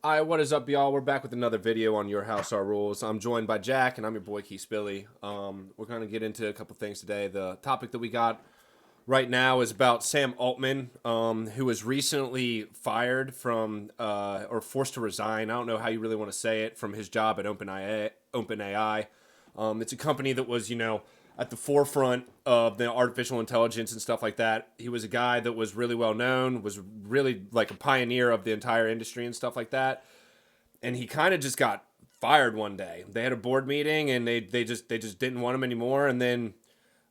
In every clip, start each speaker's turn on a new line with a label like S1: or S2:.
S1: Hi, what is up, y'all? We're back with another video on Your House, Our Rules. I'm joined by Jack, and I'm your boy, Keith Spilly. We're going to get into a couple things today. The topic that we got right now is about Sam Altman, who was recently fired from, or forced to resign. I don't know how you really want to say it, from his job at OpenAI. It's a company that was, at the forefront of the artificial intelligence and stuff like that. He was a guy that was really well known, was really like a pioneer of the entire industry and stuff like that. And he kind of just got fired one day. They had a board meeting and they just didn't want him anymore. And then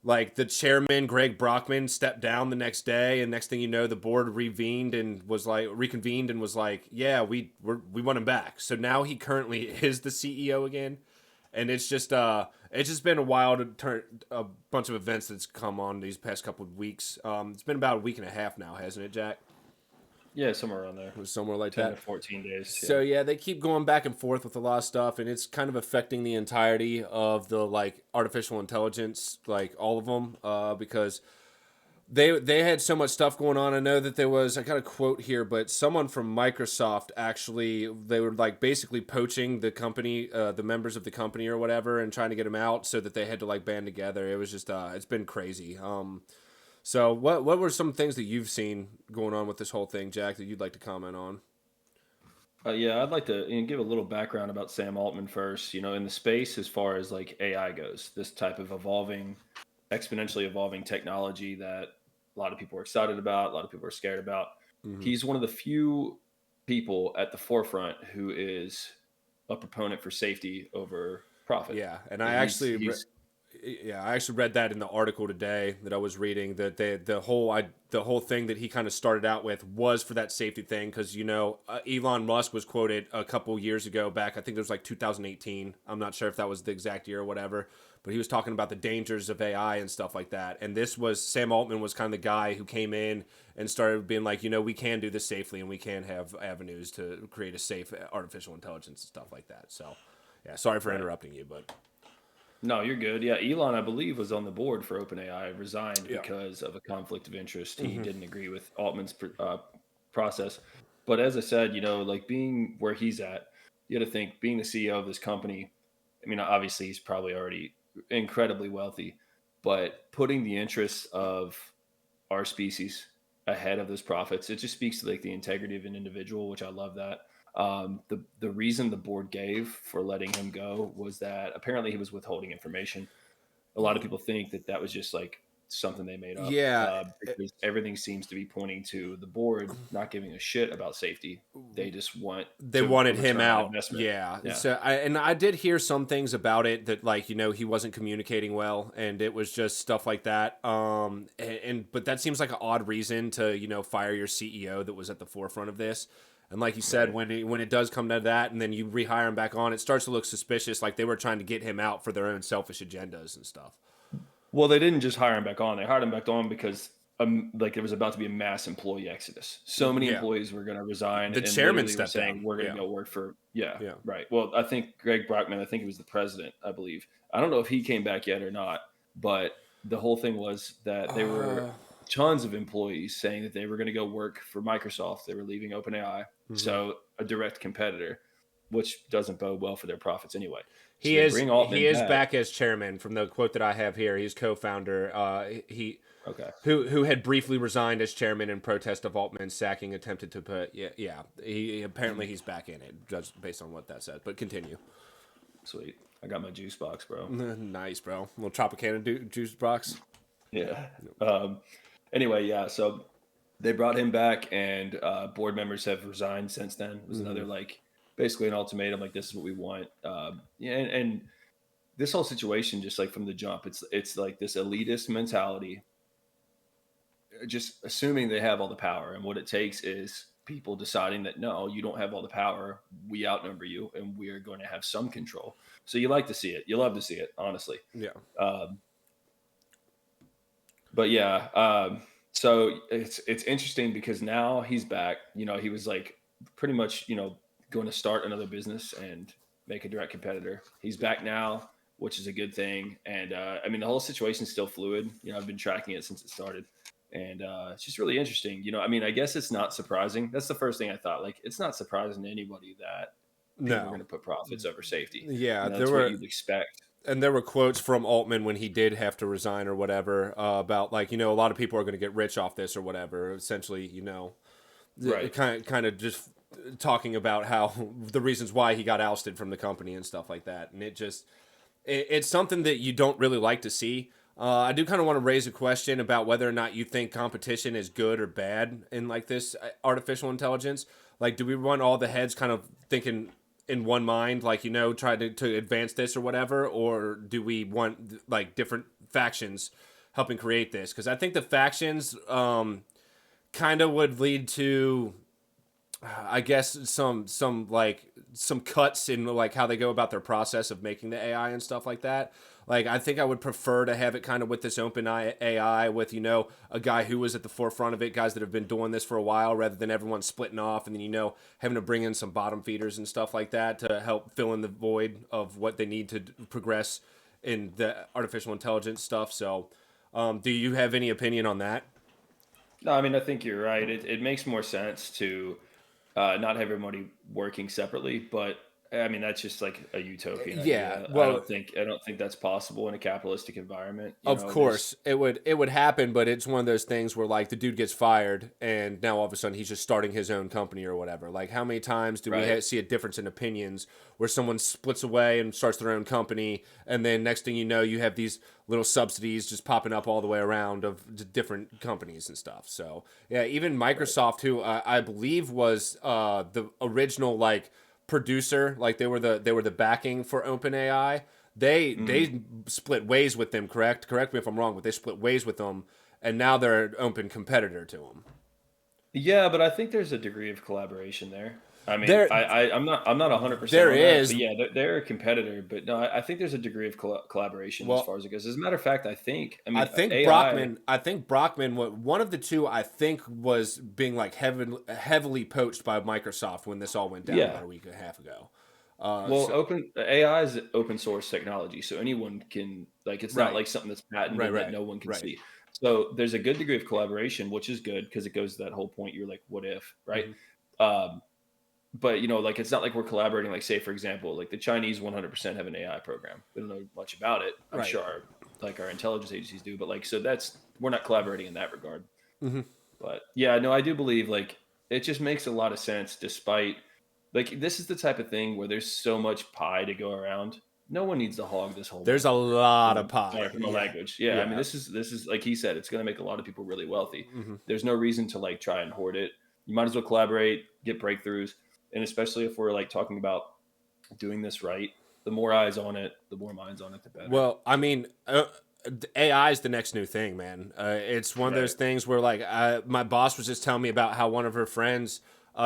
S1: like the chairman, Greg Brockman, stepped down the next day, and next thing you know, the board reconvened and was like, yeah, we want him back. So now he currently is the CEO again. And it's just been a wild a bunch of events that's come on these past couple of weeks. It's been about a week and a half now, hasn't it, Jack?
S2: Yeah, somewhere around there.
S1: It was somewhere like
S2: 10 to
S1: that.
S2: 14 days.
S1: So
S2: Yeah.
S1: yeah, they keep going back and forth with a lot of stuff, and it's kind of affecting the entirety of the like artificial intelligence, like all of them, because they had so much stuff going on. I know that I got a quote here, but someone from Microsoft actually, they were like basically poaching the company, the members of the company or whatever, and trying to get them out so that they had to like band together. It was just it's been crazy. So what were some things that you've seen going on with this whole thing, Jack, that you'd like to comment on?
S2: Yeah, I'd like to give a little background about Sam Altman first. In the space as far as like AI goes, this type of exponentially evolving technology that a lot of people are excited about, a lot of people are scared about.
S1: Hmm.
S2: He's one of the few people at the forefront who is a proponent for safety over profit.
S1: Yeah, and
S2: And
S1: I actually read that in the article today that I was reading, that the whole thing that he kind of started out with was for that safety thing, because Elon Musk was quoted a couple years ago back. I think it was like 2018. I'm not sure if that was the exact year or whatever, but he was talking about the dangers of AI and stuff like that. And this was Sam Altman was kind of the guy who came in and started being like, we can do this safely and we can have avenues to create a safe artificial intelligence and stuff like that. So, yeah, sorry for
S2: right.
S1: interrupting you, but
S2: No, you're good. Yeah, Elon, I believe, was on the board for OpenAI, resigned
S1: yeah.
S2: because of a conflict of interest. He
S1: Hmm.
S2: didn't agree with Altman's process. But as I said, like being where he's at, you got to think being the CEO of this company. I mean, obviously, he's probably already incredibly wealthy, but putting the interests of our species ahead of those profits, it just speaks to like the integrity of an individual, which I love that. The reason the board gave for letting him go was that apparently he was withholding information. A lot of people think that that was just like something they made up,
S1: Yeah,
S2: because everything seems to be pointing to the board not giving a shit about safety. They just want
S1: they
S2: to a
S1: wanted him
S2: return on
S1: out.
S2: investment.
S1: Yeah.
S2: Yeah,
S1: I did hear some things about it that like, he wasn't communicating well and it was just stuff like that. But that seems like an odd reason to, fire your CEO that was at the forefront of this. And like you said,
S2: right.
S1: when it does come to that and then you rehire him back on, it starts to look suspicious, like they were trying to get him out for their own selfish agendas and stuff.
S2: Well, they didn't just hire him back on. They hired him back on because like there was about to be a mass employee exodus. So many
S1: Yeah.
S2: employees were going to resign
S1: The
S2: and
S1: chairman
S2: literally were
S1: stepped down.
S2: saying, "We're going to
S1: Yeah.
S2: go work for." Yeah,
S1: Yeah.
S2: right. Well, I think Greg Brockman, I think he was the president, I believe. I don't know if he came back yet or not, but the whole thing was that there were
S1: Uh,
S2: tons of employees saying that they were going to go work for Microsoft. They were leaving OpenAI,
S1: mhm.
S2: so a direct competitor, which doesn't bode well for their profits anyway. So
S1: He
S2: they
S1: is
S2: bring
S1: he
S2: Altman
S1: is
S2: back.
S1: back as chairman from the quote that I have here. He's co-founder. He
S2: Okay.
S1: who had briefly resigned as chairman in protest of Altman's sacking, attempted to put yeah. He apparently he's back in it, just based on what that says. But continue.
S2: Sweet. I got my juice box, bro.
S1: Nice, bro. Little Tropicana juice box.
S2: Yeah. Um, anyway, yeah. So they brought him back, and board members have resigned since then. It was
S1: Hmm.
S2: another like basically an ultimatum, like this is what we want. Yeah, and this whole situation, just like from the jump, it's like this elitist mentality, just assuming they have all the power, and what it takes is people deciding that no, you don't have all the power. We outnumber you, and we are going to have some control. So you like to see it. You love to see it, honestly.
S1: Yeah.
S2: Um, but yeah, so it's interesting because now he's back. He was like pretty much going to start another business and make a direct competitor. He's back now, which is a good thing. And I mean, the whole situation's still fluid. I've been tracking it since it started, And it's just really interesting. I mean, I guess it's not surprising. That's the first thing I thought. Like, it's not surprising to anybody that people are going
S1: No.
S2: to put profits over safety.
S1: Yeah,
S2: That's what you'd expect.
S1: there were quotes from Altman when he did have to resign or whatever about like a lot of people are going to get rich off this or whatever. Essentially,
S2: Right.
S1: kind of just talking about how the reasons why he got ousted from the company and stuff like that, and it's something that you don't really like to see. I do kind of want to raise a question about whether or not you think competition is good or bad in like this artificial intelligence. Like, do we want all the heads kind of thinking in one mind, like try to advance this or whatever, or do we want like different factions helping create this? Because I think the factions kind of would lead to I guess some cuts in like how they go about their process of making the AI and stuff like that. Like I think I would prefer to have it kind of with this open AI with a guy who was at the forefront of it, guys that have been doing this for a while, rather than everyone splitting off and then having to bring in some bottom feeders and stuff like that to help fill in the void of what they need to progress in the artificial intelligence stuff. So, do you have any opinion on that?
S2: No, I mean, I think you're right. It makes more sense to not have everybody working separately, but I mean that's just like a utopian
S1: Yeah,
S2: idea. I
S1: well,
S2: don't think I don't think that's possible in a capitalistic environment.
S1: of
S2: There's
S1: course, it would happen, but it's one of those things where like the dude gets fired, and now all of a sudden he's just starting his own company or whatever. Like, how many times do we
S2: right.
S1: see a difference in opinions where someone splits away and starts their own company, and then next thing you know, you have these little subsidies just popping up all the way around of different companies and stuff. So yeah, even
S2: Right.
S1: Microsoft, who I believe was the original like producer, like they were the backing for OpenAI.
S2: Mm.
S1: They split ways with them. Correct me if I'm wrong, but they split ways with them, and now they're an open competitor to them.
S2: Yeah, but I think there's a degree of collaboration there. I mean,
S1: There
S2: I'm not 100%
S1: there
S2: on that, but
S1: is.
S2: yeah, they're a competitor. But no, I think there's a degree of collaboration as
S1: Well,
S2: far as it goes. As a matter of fact, I
S1: I
S2: mean,
S1: think
S2: AI.
S1: Brockman. I think Brockman. One of the two, I think, was being like heavily poached by Microsoft when this all went down
S2: Yeah.
S1: about a week and a half ago.
S2: Well,
S1: So
S2: open AI is open source technology, so anyone can like it's not
S1: right,
S2: like something that's
S1: right,
S2: patented that
S1: right,
S2: no one can
S1: right.
S2: see. So there's a good degree of collaboration, which is good because it goes to that whole point. You're like, what if, right?
S1: Hmm.
S2: Um, but like it's not like we're collaborating. Like say for example, like the Chinese 100% have an AI program. We don't know much about it. I'm
S1: Right.
S2: sure our intelligence agencies do, but like so that's we're not collaborating in that regard.
S1: Hmm.
S2: But yeah, no, I do believe like it just makes a lot of sense despite like this is the type of thing where there's so much pie to go around. No one needs to hog this whole
S1: There's a
S2: motherfucker.
S1: lot of
S2: Sorry
S1: pie.
S2: for my
S1: Yeah,
S2: language. Yeah, I mean
S1: yeah.
S2: this is like he said, it's gonna make a lot of people really wealthy.
S1: Hmm.
S2: There's no reason to like try and hoard it. You might as well collaborate, get breakthroughs, and especially if we're like talking about doing this right, the more eyes on it, the more minds on it, the better.
S1: Well, I
S2: So
S1: mean, AI is the next new thing, man. It's one of those
S2: right.
S1: things where, like, my boss was just telling me about how one of her friends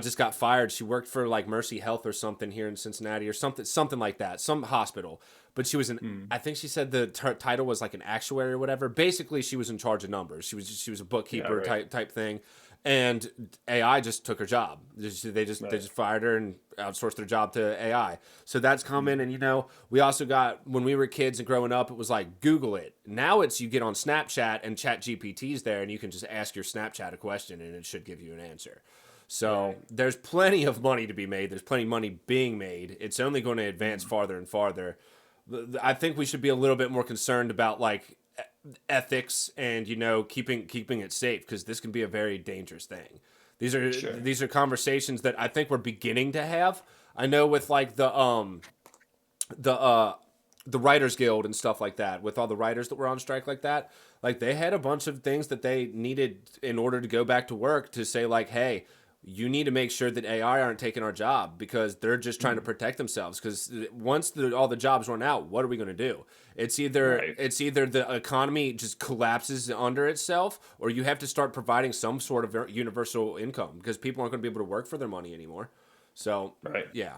S1: just got fired. She worked for like Mercy Health or something here in Cincinnati or something like that, some hospital. But she was an,
S2: Mm,
S1: I think she said the title was like an actuary or whatever. Basically, she was in charge of numbers. She was a
S2: yeah,
S1: bookkeeper
S2: right.
S1: type thing, and AI just took her job. They
S2: Right.
S1: just fired her and outsourced their job to AI. So that's coming,
S2: Mm,
S1: and we also got when we were kids and growing up, it was like Google it. Now it's you get on Snapchat and Chat GPT's there, and you can just ask your Snapchat a question, and it should give you an answer. So
S2: right.
S1: there's plenty of money to be made. There's plenty of money being made. It's only going to advance
S2: Mm,
S1: farther and farther. I think we should be a little bit more concerned about like ethics and keeping it safe because this can be a very dangerous thing.
S2: sure.
S1: These are conversations that I think we're beginning to have. I know with like the the writers guild and stuff like that with all the writers that were on strike like that, like they had a bunch of things that they needed in order to go back to work to say like, hey, you need to make sure that AI aren't taking our job because they're just trying to
S2: Mm,
S1: protect themselves. Because once all the jobs run out, what are we going to do?
S2: right.
S1: It's either the economy just collapses under itself, or you have to start providing some sort of universal income because people aren't going to be able to work for their money anymore. So
S2: Right.
S1: yeah,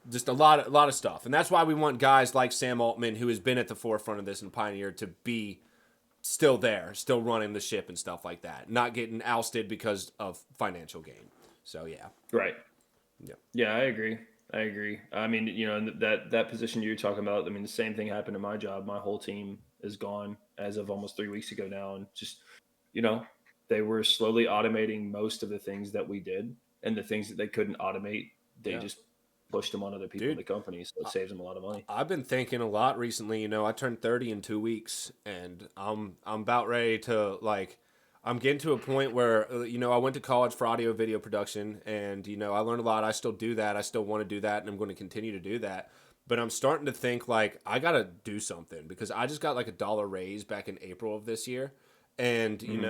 S1: just a lot of stuff, and that's why we want guys like Sam Altman, who has been at the forefront of this and pioneered, to be still there, still running the ship and stuff like that, not getting ousted because of financial gain. So yeah,
S2: Right.
S1: yeah,
S2: Yeah, I agree. I agree. I mean, that position you're talking about. I mean, the same thing happened in my job. My whole team is gone as of almost 3 weeks ago now, and just you know, they were slowly automating most of the things that we did, and the things that they couldn't automate, they
S1: Yeah.
S2: just pushed them on other people in
S1: Dude,
S2: the company, so it saves them a lot of money.
S1: I've been thinking a lot recently. I turned 30 in 2 weeks, and I'm about ready to like. I'm getting to a point where I went to college for audio video production, and I learned a lot. I still do that. I still want to do that, and I'm going to continue to do that. But I'm starting to think like I gotta do something because I just got like $1 raise back in April of this year, and
S2: Hmm.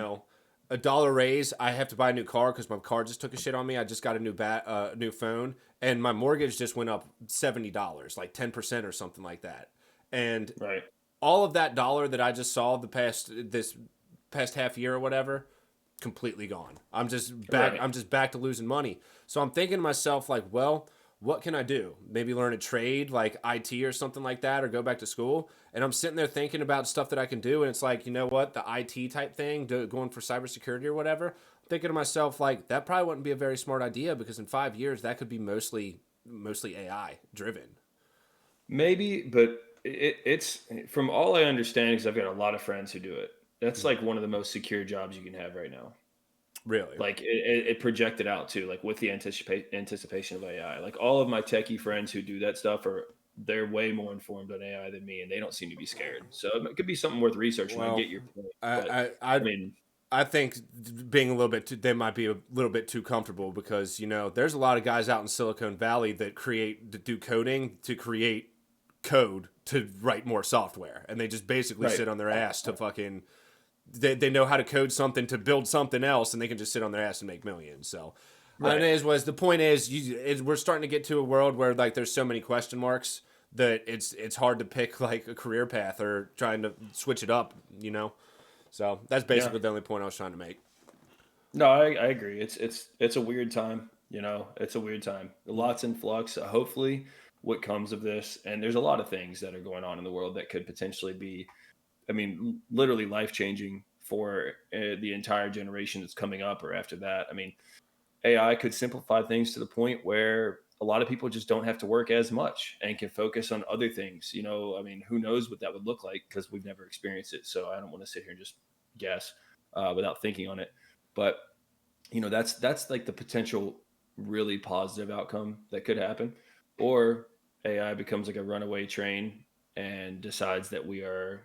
S1: $1 raise, I have to buy a new car because my car just took a shit on me. I just got a new phone, and my mortgage just went up $70, like 10% or something like that. And
S2: Right.
S1: all of that dollar that I just saw this past half year or whatever, completely gone. I'm just back.
S2: Right.
S1: I'm just back to losing money. So I'm thinking to myself like, well, what can I do? Maybe learn a trade like IT or something like that, or go back to school. And I'm sitting there thinking about stuff that I can do, and it's like, you know what, the IT type thing, going for cybersecurity or whatever. I'm thinking to myself like, that probably wouldn't be a very smart idea because in 5 years that could be mostly AI driven.
S2: Maybe, but it's from all I understand, because I've got a lot of friends who do it. That's like one of the most secure jobs you can have right now.
S1: Really?
S2: Like it projected out too, like with the anticipation of AI. Like all of my techie friends who do that stuff they're way more informed on AI than me, and they don't seem to be scared. So it could be something worth researching. I
S1: Well,
S2: get your point, but
S1: I I
S2: I
S1: I
S2: mean,
S1: I think being a little bit too, they might be a little bit too comfortable because there's a lot of guys out in Silicon Valley that do coding to create code to write more software, and they just basically
S2: right,
S1: sit on their ass to fucking they know how to code something to build something else, and they can just sit on their ass and make millions. So and
S2: right.
S1: the point is we're starting to get to a world where like there's so many question marks that it's hard to pick like a career path or trying to switch it up. So that's
S2: Yeah.
S1: basically the only point I was trying to make.
S2: No, I agree. It's a weird time. It's a weird time. Lots in flux. Hopefully, what comes of this, and there's a lot of things that are going on in the world that could potentially be, I mean, literally life changing for the entire generation that's coming up or after that. I mean, AI could simplify things to the point where a lot of people just don't have to work as much and can focus on other things. I mean, who knows what that would look like because we've never experienced it. So I don't want to sit here and just guess without thinking on it. But that's like the potential really positive outcome that could happen. Or AI becomes like a runaway train and decides that we are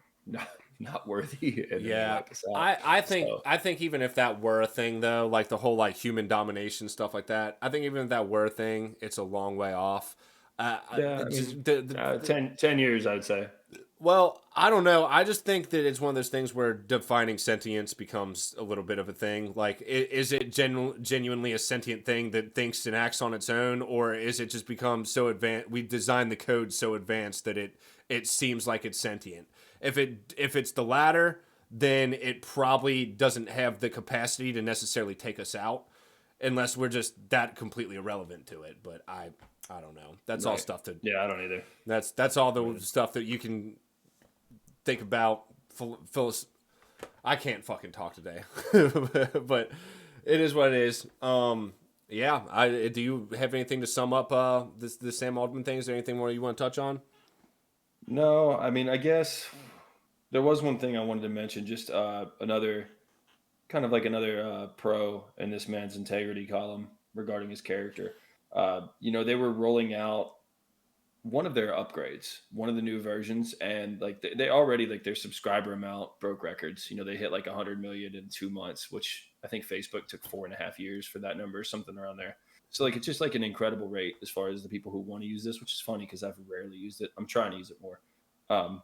S2: not worthy, and then they
S1: Yeah,
S2: wipe us out.
S1: I think
S2: So
S1: I think even if that were a thing though, like the whole like human domination stuff like that, I think even if that were a thing, it's a long way off.
S2: yeah, I mean,
S1: Just the
S2: 10 years, I'd say.
S1: Well, I don't know. I just think that it's one of those things where defining sentience becomes a little bit of a thing. Like, is it genuinely a sentient thing that thinks and acts on its own, or is it just become so advanced? We designed the code so advanced that it seems like it's sentient. If it's the latter, then it probably doesn't have the capacity to necessarily take us out, unless we're just that completely irrelevant to it. But I don't know. That's all
S2: Right.
S1: stuff to
S2: Yeah, I don't either.
S1: that's all the stuff that you can think about Phyllis. I can't fucking talk today, but it is what it is. Yeah. Do you have anything to sum up the Sam Altman thing? Is there anything more you want to touch on?
S2: No, I mean, I guess there was one thing I wanted to mention, just another kind of like another pro in this man's integrity column regarding his character. They were rolling out one of their upgrades, one of the new versions, and like they already like their subscriber amount broke records. They hit like 100 million in 2 months, which I think Facebook took 4.5 years for that number, something around there. So like it's just like an incredible rate as far as the people who want to use this, which is funny because I've rarely used it. I'm trying to use it more. Um,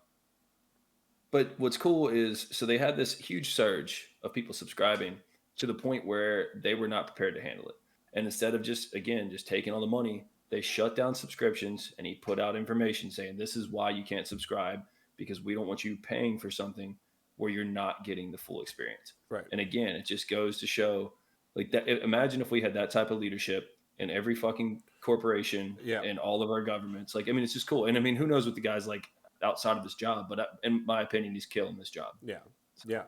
S2: but what's cool is so they had this huge surge of people subscribing to the point where they were not prepared to handle it. And instead of just taking all the money, they shut down subscriptions, and he put out information saying this is why you can't subscribe, because we don't want you paying for something where you're not getting the full experience.
S1: Right.
S2: And again, it just goes to show like that. Imagine if we had that type of leadership in every fucking corporation
S1: Yeah.
S2: and all of our governments. Like, I mean, it's just cool. And I mean, who knows what the guy's like outside of this job, but in my opinion, he's killing this job.
S1: Yeah. Yeah.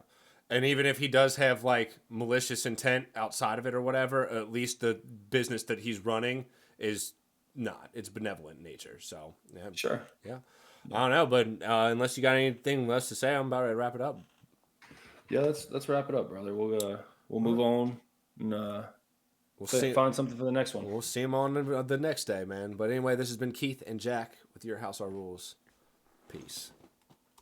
S1: And even if he does have like malicious intent outside of it or whatever, at least the business that he's running is not. It's benevolent in nature. So yeah.
S2: Sure.
S1: Yeah. I don't know, but unless you got anything less to say, I'm about to wrap it up.
S2: Yeah, let's wrap it up, brother. We'll we'll move on and find something for the next one.
S1: We'll see him on the next day, man. But anyway, this has been Keith and Jack with Your House, Our Rules. Peace.